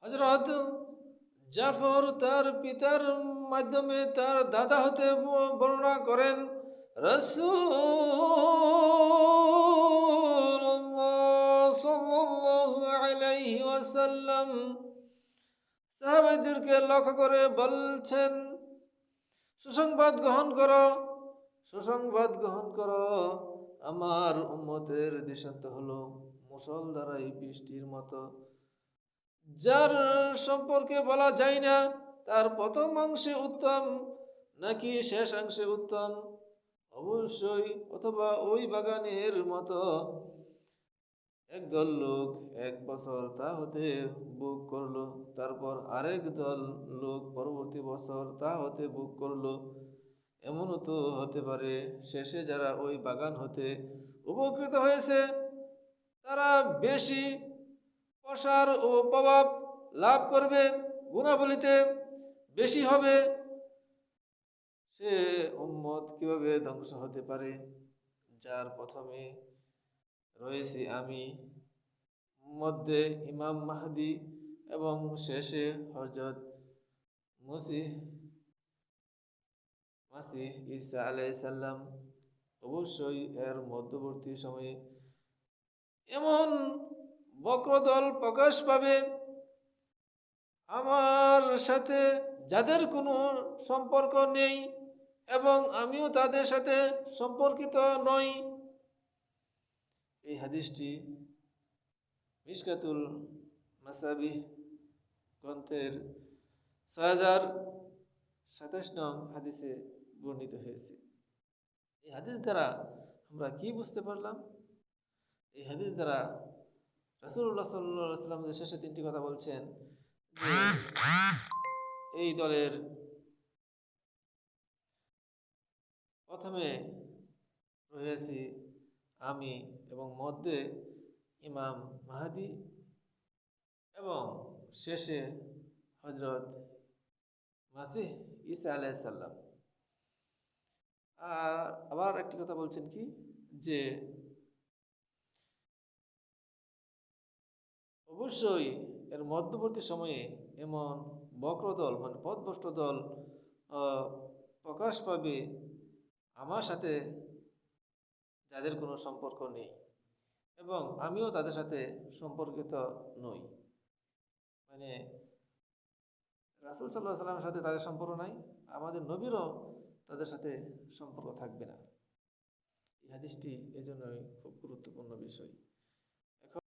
হযরত জাফর তার পিতার মাধ্যমে তার দাদা হতে বর্ণনা করেন, রাসূলুল্লাহ সাল্লাল্লাহু আলাইহি ওয়াসাল্লাম সাহাবাদেরকে লক্ষ্য করে বলছেন, সুসংবাদ গ্রহণ করো, সুসংবাদ গ্রহণ করো। আমার উম্মতের দৃষ্টান্ত হলো মুষলধারাই বৃষ্টির মতো, যার সম্পর্কে বলা যায় না তার প্রথম অংশে উত্তম নাকি শেষ অংশে উত্তম। অবশ্যই অথবা ওই বাগানের মতো একদল লোক 1 বছর তা হতে ভোগ করলো, তারপর আরেক দল লোক পরবর্তী বছর তা হতে ভোগ করলো। এমনও তো হতে পারে শেষে যারা ওই বাগান হতে উপকৃত হয়েছে তারা বেশি প্রসার ও প্রভাব লাভ করবে, গুণাবলীতে বেশি হবে। সে উম্মত কিভাবে ধ্বংস হতে পারে যার প্রথমে রয়েছি আমি, মধ্যে ইমাম মাহদি এবং শেষে হযরত মাসিহ ঈসা আলাইহিস সালাম। অবশ্যই এর মধ্যবর্তী সময়ে এমন বক্রদল প্রকাশ পাবে আমার সাথে যাদের কোনো সম্পর্ক নেই এবং আমিও তাদের সাথে সম্পর্কিত নই। এই হাদিসটি মিশকাতুল মাসাবিহ গ্রন্থের 6027 নং হাদিসে বর্ণিত হয়েছে। এই হাদিস দ্বারা আমরা কি বুঝতে পারলাম? এই হাদিস দ্বারা রাসূলুল্লাহ সাল্লাল্লাহু আলাইহি ওয়াসাল্লাম যে শেষে 3টি কথা বলছেন যে এই দলের প্রথমে রয়েছি আমি এবং মধ্যে ইমাম মাহদি এবং শেষে হযরত মাসিহ ঈসা আলাইহিস সালাম। আর আবার একটি কথা বলছেন কি, যে অবশ্যই এর মধ্যবর্তী সময়ে এমন বক্রদল মানে পথভ্রষ্ট দল প্রকাশ পাবে আমার সাথে যাদের কোনো সম্পর্ক নেই এবং আমিও তাদের সাথে সম্পর্কিত নই। মানে রাসূল সাল্লাল্লাহু আলাইহি ওয়াসাল্লামের সাথে তাদের সম্পর্ক নাই, আমাদের নবীরও তাদের সাথে সম্পর্ক থাকবে না। এই হাদিসটি এজন্যই খুব গুরুত্বপূর্ণ বিষয়।